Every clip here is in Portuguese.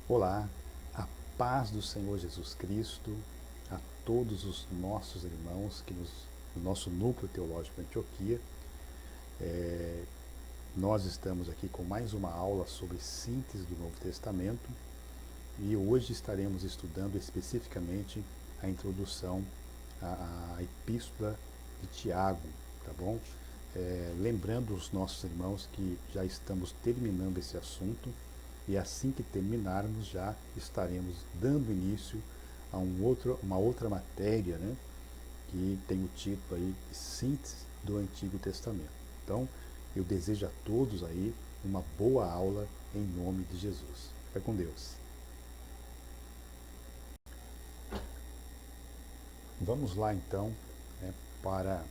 Olá, a paz do Senhor Jesus Cristo a todos os nossos irmãos no nosso núcleo teológico Antioquia. Nós estamos aqui com mais uma aula sobre síntese do Novo Testamento e hoje estaremos estudando especificamente a introdução à Epístola de Tiago, tá bom? Lembrando os nossos irmãos que já estamos terminando esse assunto e assim que terminarmos já estaremos dando início a uma outra matéria, né, que tem o título aí de Síntese do Antigo Testamento. Então, eu desejo a todos aí uma boa aula em nome de Jesus. Fica com Deus. Vamos lá então, né, para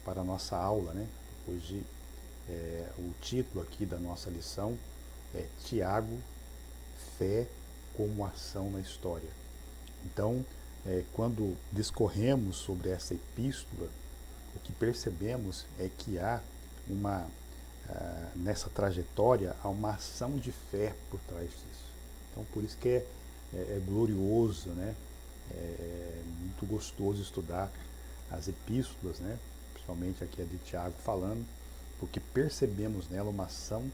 a nossa aula, né? Hoje o título aqui da nossa lição é Tiago, Fé como Ação na História. Então, quando discorremos sobre essa epístola, o que percebemos é que há nessa trajetória, há uma ação de fé por trás disso. Então, por isso que é glorioso, né? É muito gostoso estudar as epístolas, né? Principalmente aqui a de Tiago falando, porque percebemos nela uma ação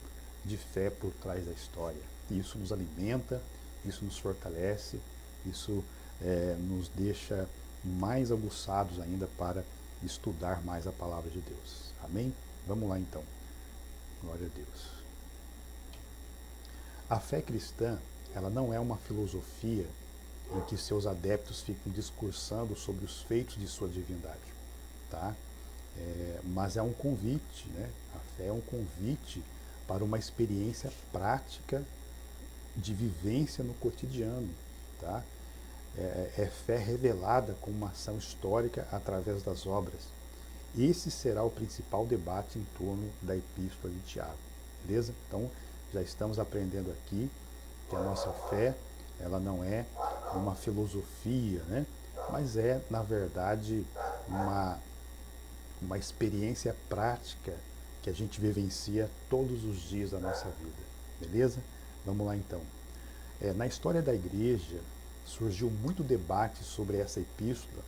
de fé por trás da história. E isso nos alimenta, isso nos fortalece, isso nos deixa mais aguçados ainda para estudar mais a palavra de Deus. Amém? Vamos lá então. Glória a Deus. A fé cristã, ela não é uma filosofia em que seus adeptos ficam discursando sobre os feitos de sua divindade, tá? Mas é um convite, né? A fé é um convite para uma experiência prática de vivência no cotidiano, tá? É fé revelada como uma ação histórica através das obras. Esse será o principal debate em torno da Epístola de Tiago, beleza? Então, já estamos aprendendo aqui que a nossa fé, ela não é uma filosofia, né? Mas é, na verdade, uma, uma experiência prática que a gente vivencia todos os dias da nossa vida, beleza? Vamos lá então. Na história da igreja, surgiu muito debate sobre essa epístola,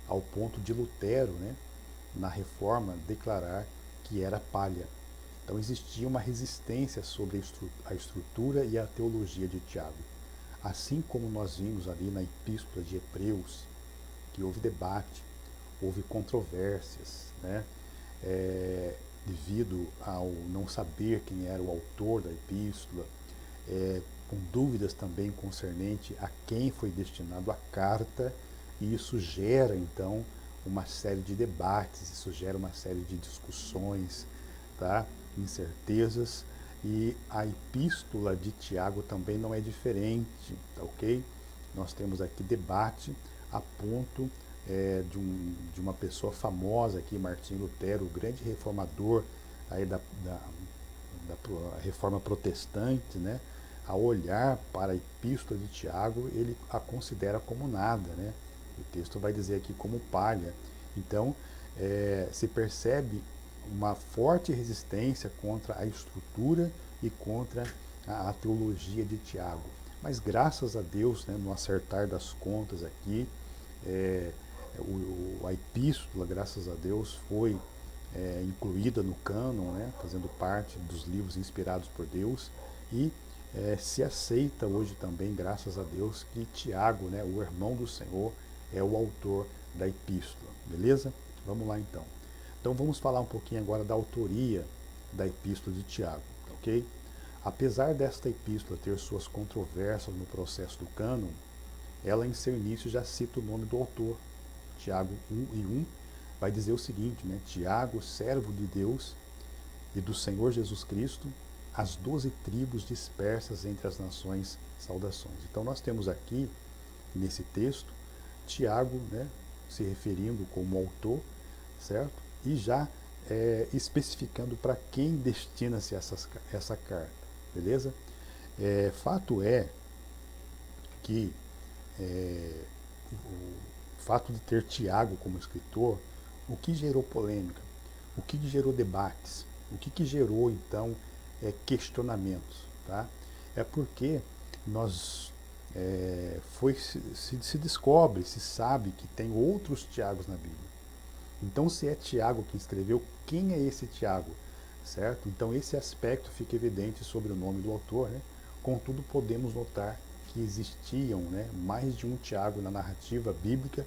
ao ponto de Lutero, né, na reforma, declarar que era palha. Então existia uma resistência sobre a estrutura e a teologia de Tiago. Assim como nós vimos ali na epístola de Hebreus, que houve debate, houve controvérsias, né? Devido ao não saber quem era o autor da epístola, com dúvidas também concernente a quem foi destinado a carta, e isso gera então uma série de debates, isso gera uma série de discussões, tá? Incertezas, e a epístola de Tiago também não é diferente, tá ok? Nós temos aqui debate a ponto de uma pessoa famosa aqui, Martinho Lutero, o grande reformador aí da reforma protestante, né? Ao olhar para a epístola de Tiago, ele a considera como nada, né? O texto vai dizer aqui como palha. Então, se percebe uma forte resistência contra a estrutura e contra a teologia de Tiago. Mas graças a Deus, né, no acertar das contas aqui, é, a epístola, graças a Deus, foi incluída no cânon, né, fazendo parte dos livros inspirados por Deus, e se aceita hoje também, graças a Deus, que Tiago, né, o irmão do Senhor, é o autor da epístola, beleza? Vamos lá então. Então vamos falar um pouquinho agora da autoria da epístola de Tiago, ok? Apesar desta epístola ter suas controvérsias no processo do cânon, ela em seu início já cita o nome do autor. Tiago 1:1 vai dizer o seguinte, né? Tiago, servo de Deus e do Senhor Jesus Cristo, as 12 tribos dispersas entre as nações, saudações. Então nós temos aqui, nesse texto, Tiago, né, se referindo como autor, certo? E já especificando para quem destina-se essa carta, beleza? Fato é que o fato de ter Tiago como escritor, o que gerou polêmica, o que gerou debates, o que gerou então questionamentos, tá? É porque nós se descobre, se sabe que tem outros Tiagos na Bíblia. Então, se é Tiago que escreveu, quem é esse Tiago? Certo? Então, esse aspecto fica evidente sobre o nome do autor, né? Contudo, podemos notar que existiam, né, mais de um Tiago na narrativa bíblica.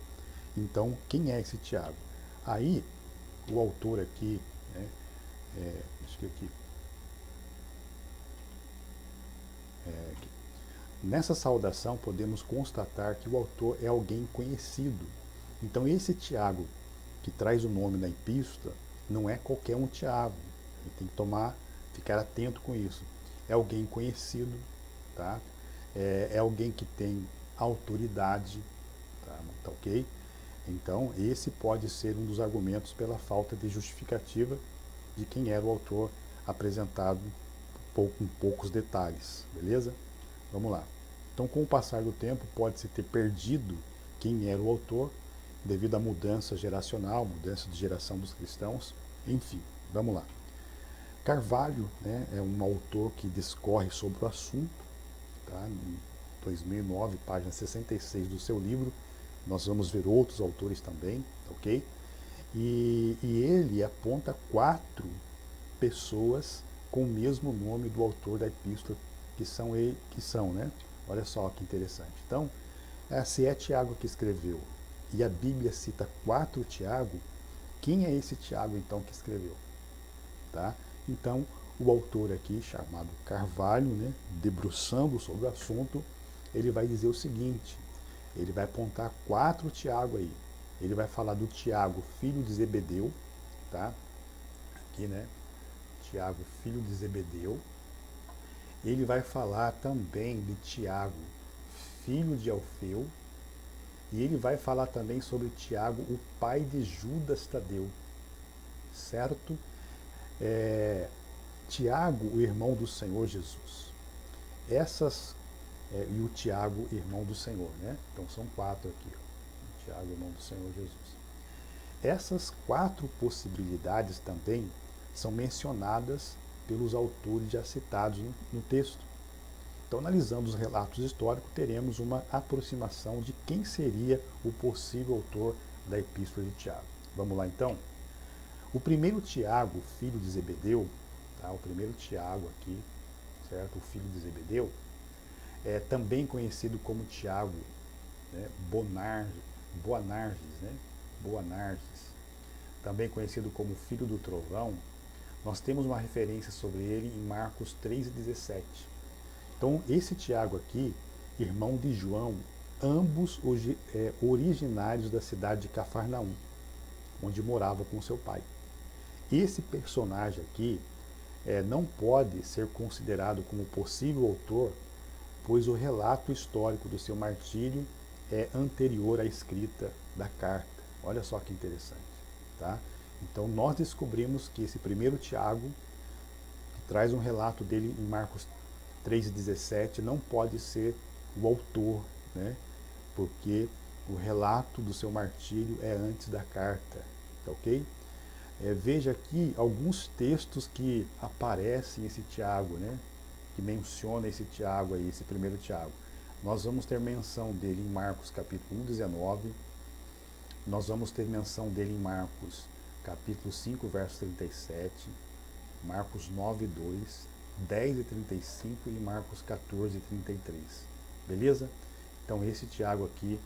Então, quem é esse Tiago? Aí, o autor aqui, né, acho que aqui, aqui, nessa saudação podemos constatar que o autor é alguém conhecido. Então, esse Tiago que traz o nome na epístola não é qualquer um Tiago. A gente tem que ficar atento com isso. É alguém conhecido, tá? É alguém que tem autoridade, tá ok? Então, esse pode ser um dos argumentos pela falta de justificativa de quem era o autor apresentado com poucos detalhes, beleza? Vamos lá. Então, com o passar do tempo, pode-se ter perdido quem era o autor devido à mudança geracional, mudança de geração dos cristãos, enfim, vamos lá. Carvalho, né, é um autor que discorre sobre o assunto, tá? Em 2009, página 66 do seu livro, nós vamos ver outros autores também, ok? E ele aponta 4 pessoas com o mesmo nome do autor da epístola, que são, né? Olha só que interessante. Então, se é Tiago que escreveu e a Bíblia cita 4 Tiago, quem é esse Tiago então que escreveu? Tá? Então, o autor aqui, chamado Carvalho, né, debruçando sobre o assunto, ele vai dizer o seguinte, ele vai apontar 4 Tiago aí. Ele vai falar do Tiago, filho de Zebedeu, tá? Aqui, né? Tiago, filho de Zebedeu. Ele vai falar também de Tiago, filho de Alfeu. E ele vai falar também sobre Tiago, o pai de Judas Tadeu, certo? Tiago, o irmão do Senhor Jesus. E o Tiago, irmão do Senhor, né? Então são 4 aqui. O Tiago, irmão do Senhor Jesus. Essas 4 possibilidades também são mencionadas pelos autores já citados no texto. Então, analisando os relatos históricos, teremos uma aproximação de quem seria o possível autor da Epístola de Tiago. Vamos lá, então? O primeiro Tiago, filho de Zebedeu, tá? O primeiro Tiago aqui, certo? O filho de Zebedeu, é também conhecido como Tiago, né? Boanerges, né? Boanerges, também conhecido como filho do trovão. Nós temos uma referência sobre ele em Marcos 3,17. Então, esse Tiago aqui, irmão de João, ambos originários da cidade de Cafarnaum, onde morava com seu pai. Esse personagem aqui não pode ser considerado como possível autor, pois o relato histórico do seu martírio é anterior à escrita da carta. Olha só que interessante, tá? Então, nós descobrimos que esse primeiro Tiago, que traz um relato dele em Marcos 3,17, não pode ser o autor, né? Porque o relato do seu martírio é antes da carta, tá ok? Veja aqui alguns textos que aparecem esse Tiago, né? Que menciona esse Tiago aí, esse primeiro Tiago. Nós vamos ter menção dele em Marcos capítulo 1, 19. Nós vamos ter menção dele em Marcos capítulo 5, verso 37. Marcos 9, 2. 10 e 35 e Marcos 14 e 33. Beleza? Então esse Tiago aqui,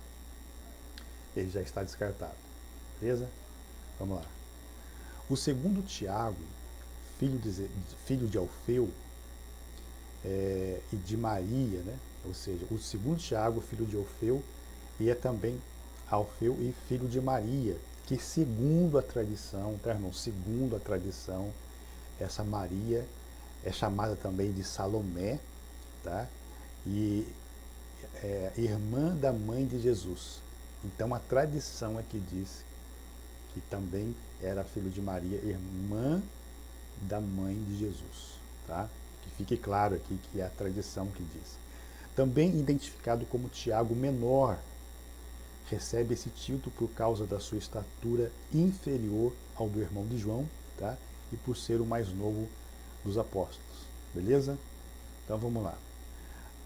ele já está descartado. Beleza? Vamos lá. O segundo Tiago, filho de Alfeu e de Maria, né? Ou seja, o segundo Tiago, filho de Alfeu, e é também Alfeu e filho de Maria, que segundo a tradição, tá, irmão? Segundo a tradição, essa Maria é chamada também de Salomé, tá? E irmã da mãe de Jesus. Então a tradição é que diz que também era filho de Maria, irmã da mãe de Jesus, tá? Que fique claro aqui que é a tradição que diz. Também identificado como Tiago menor, recebe esse título por causa da sua estatura inferior ao do irmão de João, tá? E por ser o mais novo dos apóstolos, beleza? Então vamos lá.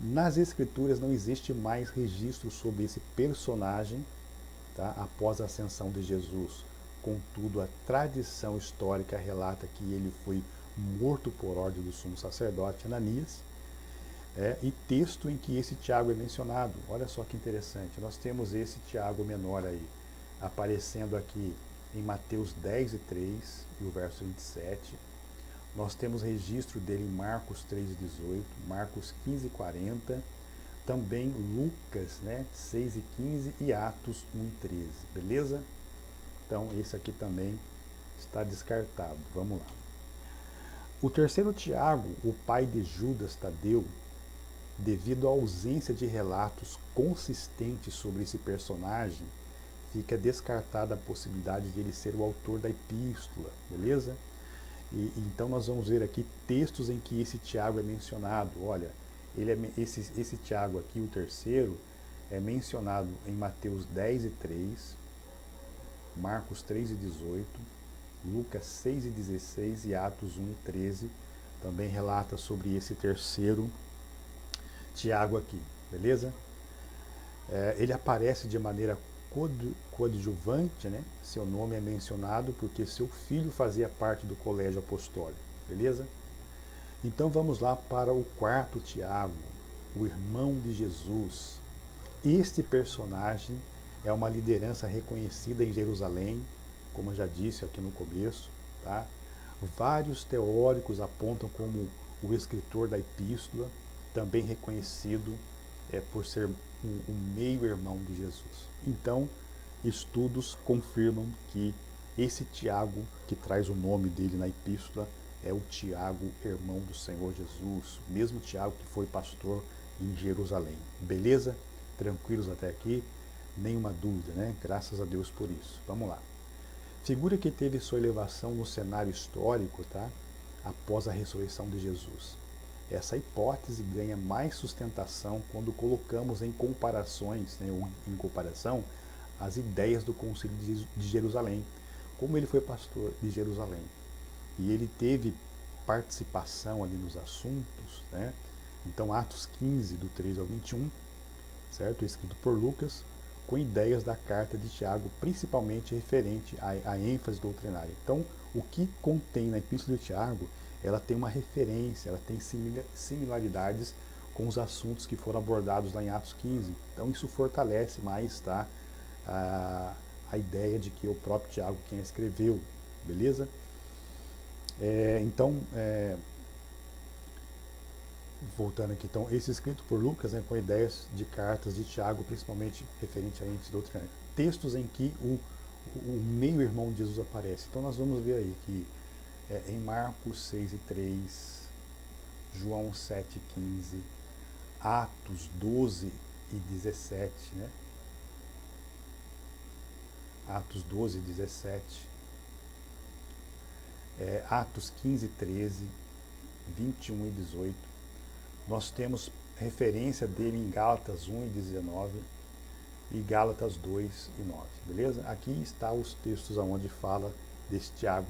Nas Escrituras não existe mais registro sobre esse personagem, tá, após a ascensão de Jesus. Contudo, a tradição histórica relata que ele foi morto por ordem do sumo sacerdote Ananias, e texto em que esse Tiago é mencionado. Olha só que interessante. Nós temos esse Tiago menor aí, aparecendo aqui em Mateus 10 e 3, e o verso 27. Nós temos registro dele em Marcos 3 e 18, Marcos 15 e 40, também Lucas, 6 e 15 e Atos 1 e 13, beleza? Então, esse aqui também está descartado. Vamos lá. O terceiro Tiago, o pai de Judas Tadeu, devido à ausência de relatos consistentes sobre esse personagem, fica descartada a possibilidade de ele ser o autor da epístola, beleza? Então nós vamos ver aqui textos em que esse Tiago é mencionado. Olha, esse Tiago aqui, o terceiro, é mencionado em Mateus 10 e 3, Marcos 3 e 18, Lucas 6 e 16 e Atos 1 e 13. Também relata sobre esse terceiro Tiago aqui, beleza? Ele aparece de maneira coadjuvante, Seu nome é mencionado porque seu filho fazia parte do colégio apostólico, beleza? Então vamos lá para o quarto Tiago, o irmão de Jesus. Este personagem é uma liderança reconhecida em Jerusalém, como eu já disse aqui no começo, tá? Vários teóricos apontam como o escritor da epístola, também reconhecido por ser um meio-irmão de Jesus. Então, estudos confirmam que esse Tiago, que traz o nome dele na epístola, é o Tiago, irmão do Senhor Jesus, o mesmo Tiago que foi pastor em Jerusalém. Beleza? Tranquilos até aqui? Nenhuma dúvida, Graças a Deus por isso. Vamos lá. Figura que teve sua elevação no cenário histórico, tá? Após a ressurreição de Jesus. Essa hipótese ganha mais sustentação quando colocamos em comparações, ou em comparação, as ideias do Concílio de Jerusalém. Como ele foi pastor de Jerusalém e ele teve participação ali nos assuntos, Então, Atos 15, do 3 ao 21, certo? Escrito por Lucas, com ideias da carta de Tiago, principalmente referente à ênfase doutrinária. Então, o que contém na Epístola de Tiago, ela tem uma referência, ela tem similaridades com os assuntos que foram abordados lá em Atos 15. Então, isso fortalece mais, tá, a ideia de que é o próprio Tiago quem escreveu, beleza? Então, voltando aqui, então, esse escrito por Lucas, com ideias de cartas de Tiago, principalmente referente a ênfase doutrinária. Textos em que o meio-irmão de Jesus aparece. Então, nós vamos ver aí que em Marcos 6 e 3, João 7 e 15, Atos 12 e 17, Atos 12 e 17, Atos 15 e 13, 21 e 18. Nós temos referência dele em Gálatas 1 e 19 e Gálatas 2 e 9, beleza? Aqui está os textos onde fala desse Tiago,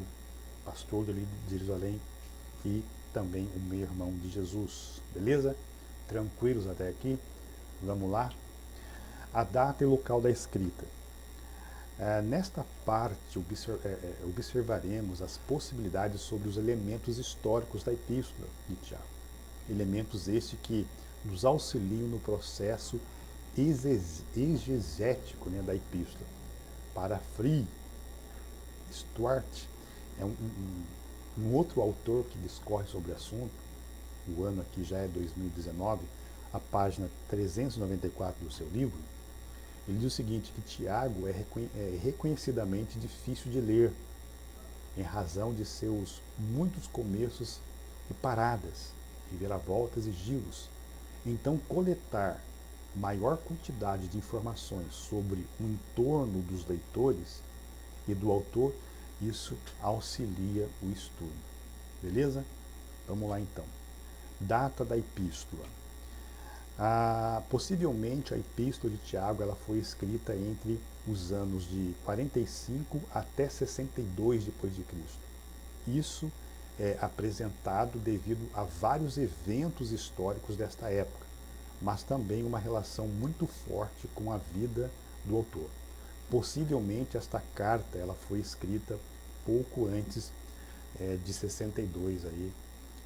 pastor de Jerusalém e também o meio-irmão de Jesus, beleza? Tranquilos até aqui? Vamos lá? A data e local da escrita. Nesta parte, observaremos as possibilidades sobre os elementos históricos da epístola de Tiago. Elementos estes que nos auxiliam no processo exegético da epístola. Para Free Stuart, é um outro autor que discorre sobre o assunto, o ano aqui já é 2019, a página 394 do seu livro. Ele diz o seguinte, que Tiago é reconhecidamente difícil de ler, em razão de seus muitos começos e paradas, reviravoltas e giros. Então, coletar maior quantidade de informações sobre o entorno dos leitores e do autor, isso auxilia o estudo. Beleza? Vamos lá então. Data da epístola. Possivelmente a epístola de Tiago ela foi escrita entre os anos de 45 até 62 depois de Cristo. Isso é apresentado devido a vários eventos históricos desta época. mas também uma relação muito forte com a vida do autor. Possivelmente esta carta ela foi escrita pouco antes de 62 aí,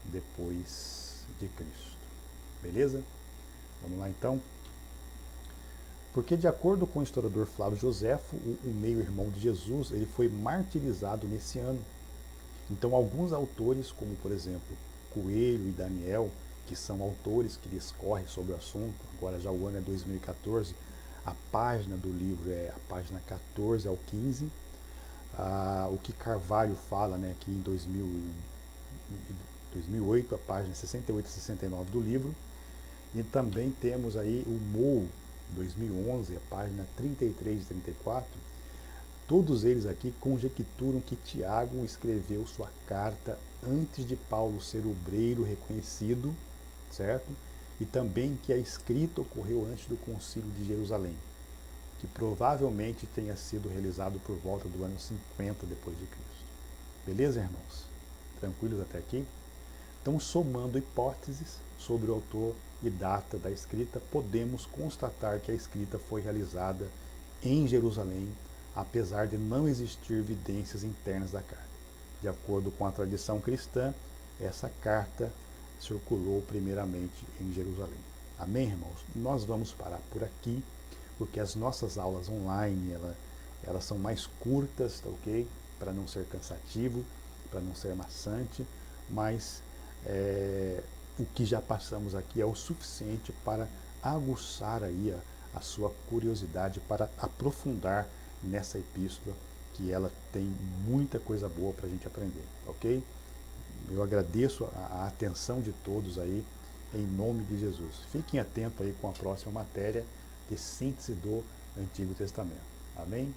depois de Cristo. Beleza? Vamos lá então? Porque de acordo com o historiador Flávio Joséfo, o meio-irmão de Jesus, ele foi martirizado nesse ano. Então alguns autores, como por exemplo Coelho e Daniel, que são autores que discorrem sobre o assunto, agora já o ano é 2014, a página do livro é a página 14 ao 15, o que Carvalho fala, né, que em 2008, a página 68 e 69 do livro, e também temos aí o Mou, 2011, a página 33 e 34, todos eles aqui conjecturam que Tiago escreveu sua carta antes de Paulo ser obreiro reconhecido, certo? E também que a escrita ocorreu antes do concílio de Jerusalém, que provavelmente tenha sido realizado por volta do ano 50 depois de Cristo. Beleza, irmãos? Tranquilos até aqui? Então, somando hipóteses sobre o autor e data da escrita, podemos constatar que a escrita foi realizada em Jerusalém, apesar de não existir evidências internas da carta. De acordo com a tradição cristã, essa carta circulou primeiramente em Jerusalém. Amém, irmãos? Nós vamos parar por aqui, porque as nossas aulas online, elas são mais curtas, tá ok? Para não ser cansativo, para não ser maçante, mas o que já passamos aqui é o suficiente para aguçar aí a sua curiosidade, para aprofundar nessa epístola, que ela tem muita coisa boa para a gente aprender, ok? Eu agradeço a atenção de todos aí, em nome de Jesus. Fiquem atentos aí com a próxima matéria de síntese do Antigo Testamento. Amém?